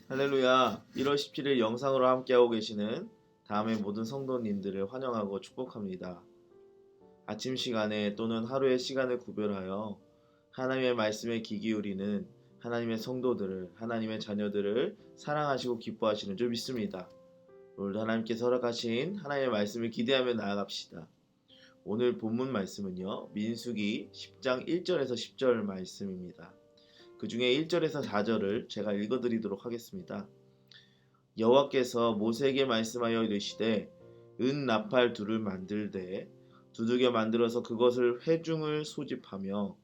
할렐루야. 1월 17일 영상으로 함께하고 계시는 다음의 모든 성도님들을 환영하고 축복합니다. 아침 시간에 또는 하루의 시간을 구별하여 하나님의 말씀에 귀 기울이는 하나님의 성도들을, 하나님의 자녀들을 사랑하시고 기뻐하시는 줄 믿습니다. 오늘도 하나님께서 허락하신 하나님의 말씀을 기대하며 나아갑시다. 오늘 본문 말씀은요, 민수기 10장 1절에서 10절 말씀입니다. 그 중에 1절에서 4절을 제가 읽어드리도록 하겠습니다. 여호와께서 모세에게 말씀하여 이르시되 은 나팔 둘을 만들되 두들겨 만들어서 그것을 회중을 소집하며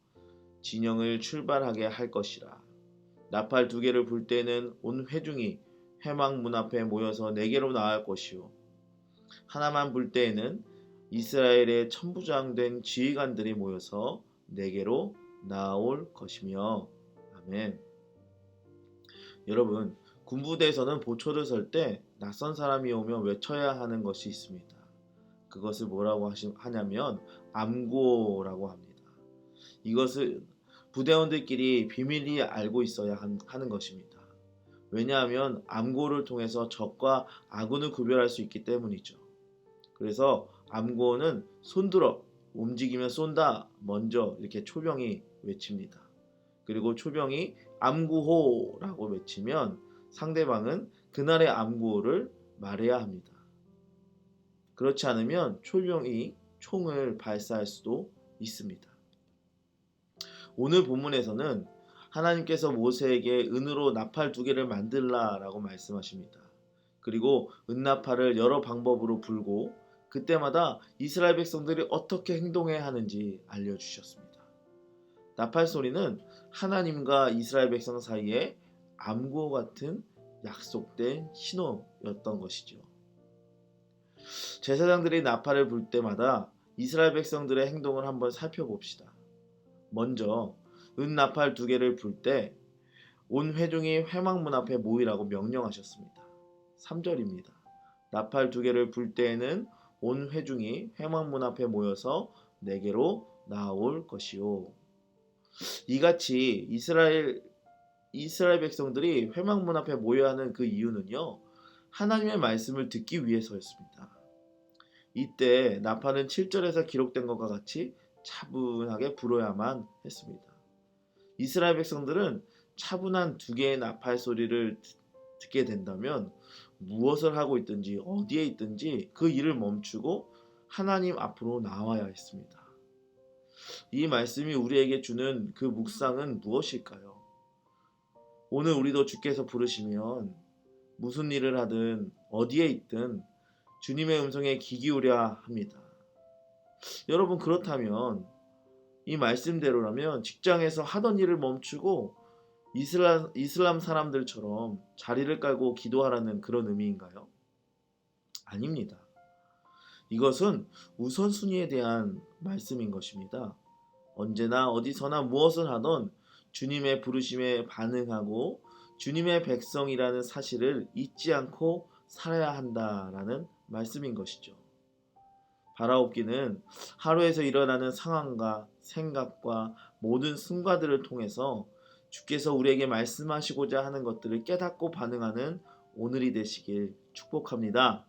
진영을 출발하게 할 것이라. 나팔 두 개를 불 때는 온 회중이 회막 문 앞에 모여서 네게로 나아갈 것이요 하나만 불 때에는 이스라엘의 천부장된 지휘관들이 모여서 네게로 나올 것이며. 아멘. 여러분, 군부대에서는 보초를 설 때 낯선 사람이 오면 외쳐야 하는 것이 있습니다. 그것을 뭐라고 하냐면 암고라고 합니다. 이것은 부대원들끼리 비밀리 알고 있어야 하는 것입니다. 왜냐하면 암고를 통해서 적과 아군을 구별할 수 있기 때문이죠. 그래서 암고는 손들어, 움직이면 쏜다, 먼저 이렇게 초병이 외칩니다. 그리고 초병이 암구호라고 외치면 상대방은 그날의 암구호를 말해야 합니다. 그렇지 않으면 초병이 총을 발사할 수도 있습니다. 오늘 본문에서는 하나님께서 모세에게 은으로 나팔 두 개를 만들라라고 말씀하십니다. 그리고 은나팔을 여러 방법으로 불고 그때마다 이스라엘 백성들이 어떻게 행동해야 하는지 알려주셨습니다. 나팔 소리는 하나님과 이스라엘 백성 사이에 암구 같은 약속된 신호였던 것이죠. 제사장들이 나팔을 불 때마다 이스라엘 백성들의 행동을 한번 살펴봅시다. 먼저 은나팔 두 개를 불 때 온 회중이 회막문 앞에 모이라고 명령하셨습니다. 3절입니다. 나팔 두 개를 불 때에는 온 회중이 회막문 앞에 모여서 내게로 나올 것이요. 이같이 이스라엘 백성들이 회막문 앞에 모여야 하는 그 이유는요, 하나님의 말씀을 듣기 위해서였습니다. 이때 나팔은 7절에서 기록된 것과 같이 차분하게 불어야만 했습니다. 이스라엘 백성들은 차분한 두 개의 나팔 소리를 듣게 된다면 무엇을 하고 있든지 어디에 있든지 그 일을 멈추고 하나님 앞으로 나와야 했습니다. 이 말씀이 우리에게 주는 그 묵상은 무엇일까요? 오늘 우리도 주께서 부르시면 무슨 일을 하든 어디에 있든 주님의 음성에 귀 기울여야 합니다. 여러분, 그렇다면 이 말씀대로라면 직장에서 하던 일을 멈추고 이슬람 사람들처럼 자리를 깔고 기도하라는 그런 의미인가요? 아닙니다. 이것은 우선순위에 대한 말씀인 것입니다. 언제나 어디서나 무엇을 하던 주님의 부르심에 반응하고 주님의 백성이라는 사실을 잊지 않고 살아야 한다라는 말씀인 것이죠. 바라옵기는 하루에서 일어나는 상황과 생각과 모든 순간들을 통해서 주께서 우리에게 말씀하시고자 하는 것들을 깨닫고 반응하는 오늘이 되시길 축복합니다.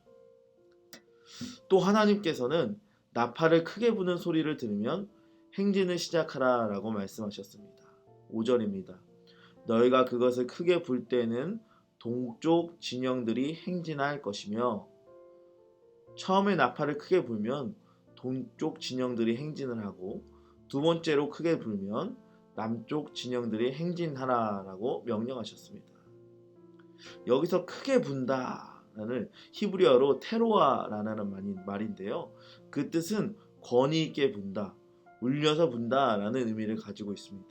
또 하나님께서는 나팔을 크게 부는 소리를 들으면 행진을 시작하라 라고 말씀하셨습니다. 5절입니다. 너희가 그것을 크게 불 때는 동쪽 진영들이 행진할 것이며. 처음에 나팔을 크게 불면 동쪽 진영들이 행진을 하고 두 번째로 크게 불면 남쪽 진영들이 행진하라 라고 명령하셨습니다. 여기서 크게 분다라는 히브리어로 테로아라는 말인데요. 그 뜻은 권위 있게 분다, 울려서 분다라는 의미를 가지고 있습니다.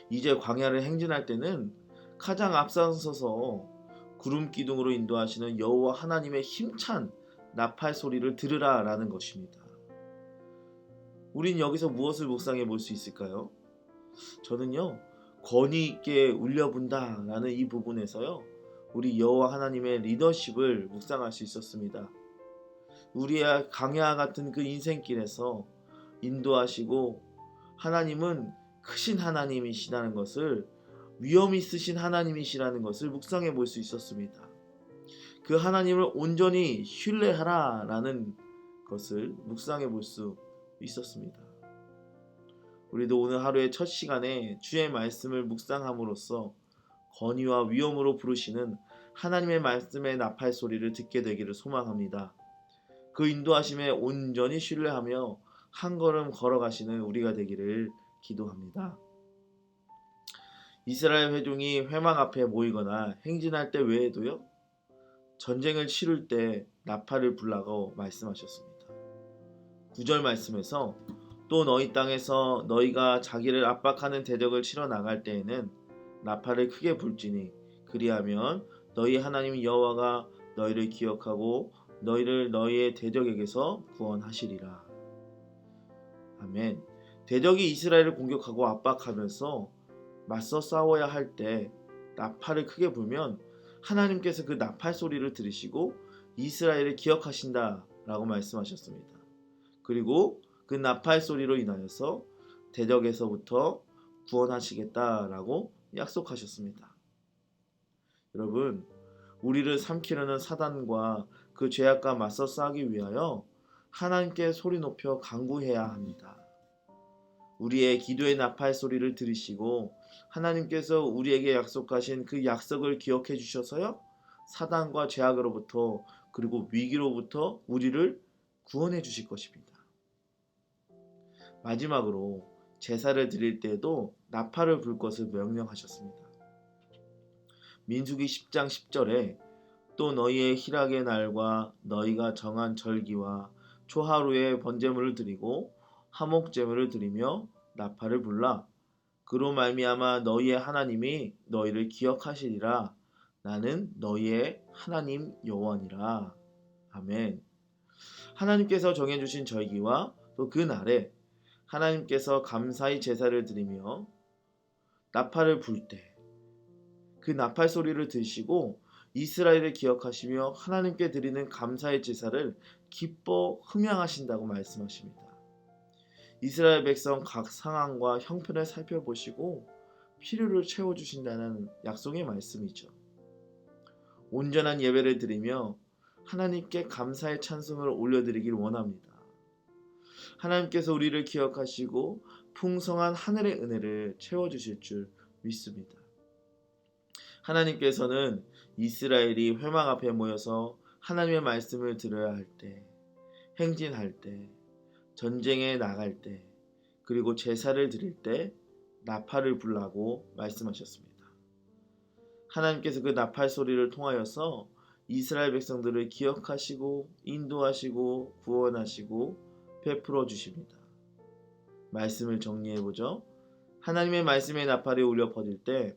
이제 광야를 행진할 때는 가장 앞장서서 구름 기둥으로 인도하시는 여호와 하나님의 힘찬 나팔 소리를 들으라라는 것입니다. 우린 여기서 무엇을 묵상해 볼 수 있을까요? 저는요, 권위 있게 울려분다라는 이 부분에서요, 우리 여호와 하나님의 리더십을 묵상할 수 있었습니다. 우리의 강야 같은 그 인생길에서 인도하시고 하나님은 크신 하나님이시다는 것을 위엄 있으신 하나님이시라는 것을 묵상해 볼 수 있었습니다. 그 하나님을 온전히 신뢰하라라는 것을 묵상해 볼 수 있었습니다. 우리도 오늘 하루의 첫 시간에 주의 말씀을 묵상함으로써 건의와 위엄으로 부르시는 하나님의 말씀의 나팔 소리를 듣게 되기를 소망합니다. 그 인도하심에 온전히 신뢰하며 한 걸음 걸어가시는 우리가 되기를 기도합니다. 이스라엘 회중이 회막 앞에 모이거나 행진할 때 외에도요, 전쟁을 치룰 때 나팔을 불라고 말씀하셨습니다. 9절 말씀에서 또 너희 땅에서 너희가 자기를 압박하는 대적을 치러 나갈 때에는 나팔을 크게 불지니 그리하면 너희 하나님 여호와가 너희를 기억하고 너희를 너희의 대적에게서 구원하시리라. 아멘. 대적이 이스라엘을 공격하고 압박하면서 맞서 싸워야 할 때 나팔을 크게 불면 하나님께서 그 나팔 소리를 들으시고 이스라엘을 기억하신다 라고 말씀하셨습니다. 그리고 그 나팔 소리로 인하여서 대적에서부터 구원하시겠다라고 약속하셨습니다. 여러분, 우리를 삼키려는 사단과 그 죄악과 맞서 싸우기 위하여 하나님께 소리 높여 간구해야 합니다. 우리의 기도의 나팔 소리를 들으시고 하나님께서 우리에게 약속하신 그 약속을 기억해 주셔서요, 사단과 죄악으로부터 그리고 위기로부터 우리를 구원해 주실 것입니다. 마지막으로 제사를 드릴 때에도 나팔을 불 것을 명령하셨습니다. 민수기 10장 10절에 또 너희의 희락의 날과 너희가 정한 절기와 초하루에 번제물을 드리고 화목제물을 드리며 나팔을 불라. 그로 말미암아 너희의 하나님이 너희를 기억하시리라. 나는 너희의 하나님 여호와니라. 아멘. 하나님께서 정해주신 절기와 또 그 날에 하나님께서 감사의 제사를 드리며 나팔을 불 때 그 나팔 소리를 들으시고 이스라엘을 기억하시며 하나님께 드리는 감사의 제사를 기뻐 흠양하신다고 말씀하십니다. 이스라엘 백성 각 상황과 형편을 살펴보시고 필요를 채워주신다는 약속의 말씀이죠. 온전한 예배를 드리며 하나님께 감사의 찬송을 올려드리길 원합니다. 하나님께서 우리를 기억하시고 풍성한 하늘의 은혜를 채워주실 줄 믿습니다. 하나님께서는 이스라엘이 회막 앞에 모여서 하나님의 말씀을 들어야 할 때, 행진할 때, 전쟁에 나갈 때, 그리고 제사를 드릴 때 나팔을 불라고 말씀하셨습니다. 하나님께서 그 나팔 소리를 통하여서 이스라엘 백성들을 기억하시고 인도하시고 구원하시고 베풀어 주십니다. 말씀을 정리해보죠. 하나님의 말씀의 나팔이 울려 퍼질 때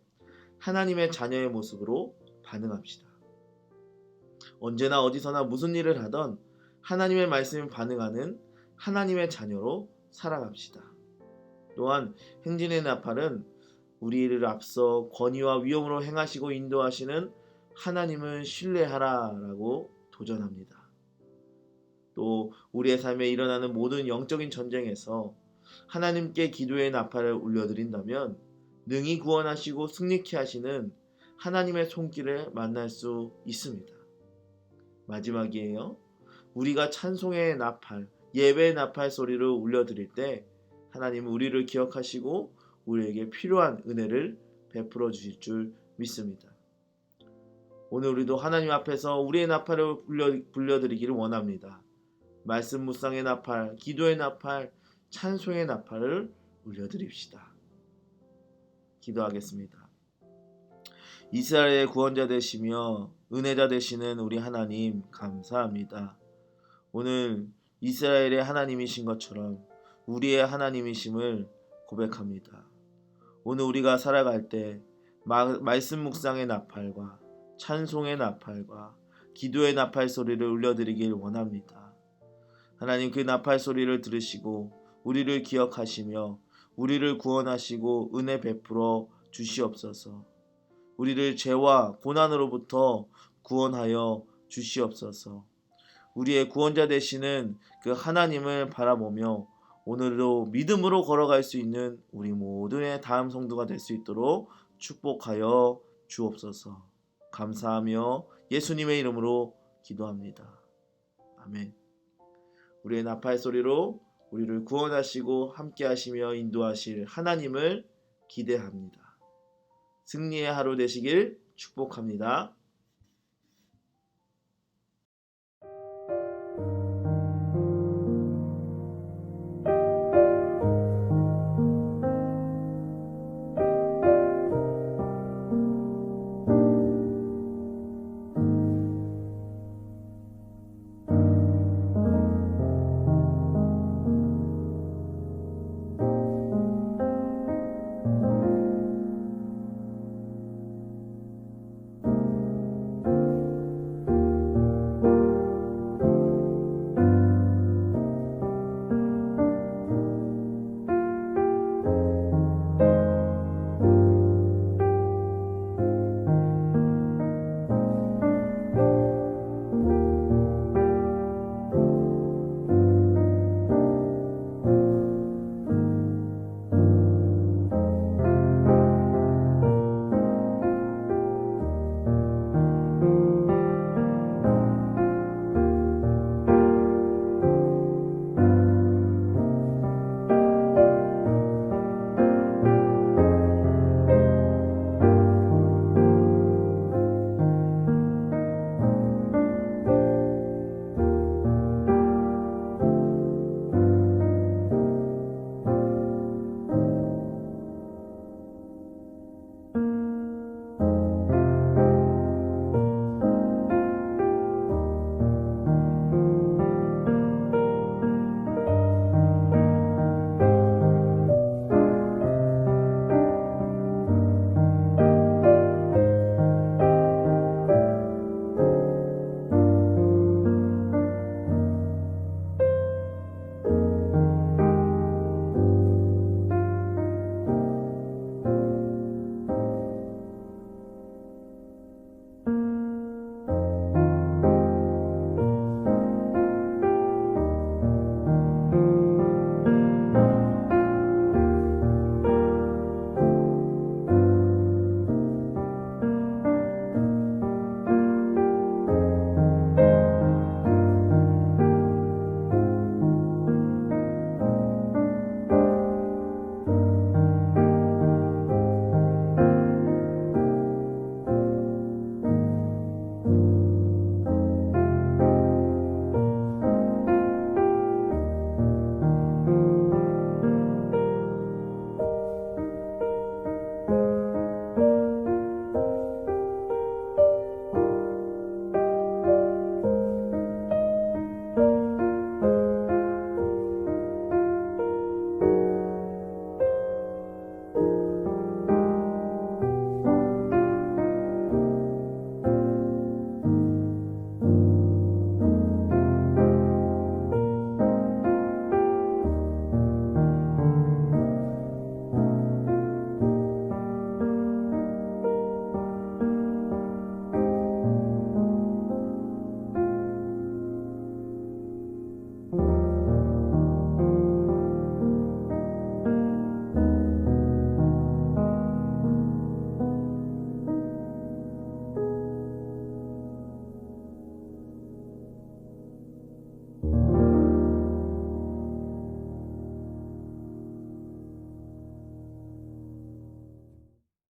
하나님의 자녀의 모습으로 반응합시다. 언제나 어디서나 무슨 일을 하던 하나님의 말씀에 반응하는 하나님의 자녀로 살아갑시다. 또한 행진의 나팔은 우리를 앞서 권위와 위엄으로 행하시고 인도하시는 하나님을 신뢰하라라고 도전합니다. 또 우리의 삶에 일어나는 모든 영적인 전쟁에서 하나님께 기도의 나팔을 울려드린다면 능히 구원하시고 승리케 하시는 하나님의 손길을 만날 수 있습니다. 마지막이에요. 우리가 찬송의 나팔, 예배의 나팔 소리를 울려드릴 때 하나님은 우리를 기억하시고 우리에게 필요한 은혜를 베풀어 주실 줄 믿습니다. 오늘 우리도 하나님 앞에서 우리의 나팔을 불려드리기를 원합니다. 말씀 묵상의 나팔, 기도의 나팔, 찬송의 나팔을 울려드립시다. 기도하겠습니다. 이스라엘의 구원자 되시며 은혜자 되시는 우리 하나님 감사합니다. 오늘 이스라엘의 하나님이신 것처럼 우리의 하나님이심을 고백합니다. 오늘 우리가 살아갈 때 말씀 묵상의 나팔과 찬송의 나팔과 기도의 나팔 소리를 울려드리길 원합니다. 하나님, 그 나팔 소리를 들으시고 우리를 기억하시며 우리를 구원하시고 은혜 베풀어 주시옵소서. 우리를 죄와 고난으로부터 구원하여 주시옵소서. 우리의 구원자 되시는 그 하나님을 바라보며 오늘도 믿음으로 걸어갈 수 있는 우리 모두의 다음 성도가 될 수 있도록 축복하여 주옵소서. 감사하며 예수님의 이름으로 기도합니다. 아멘. 우리의 나팔 소리로 우리를 구원하시고 함께 하시며 인도하실 하나님을 기대합니다. 승리의 하루 되시길 축복합니다.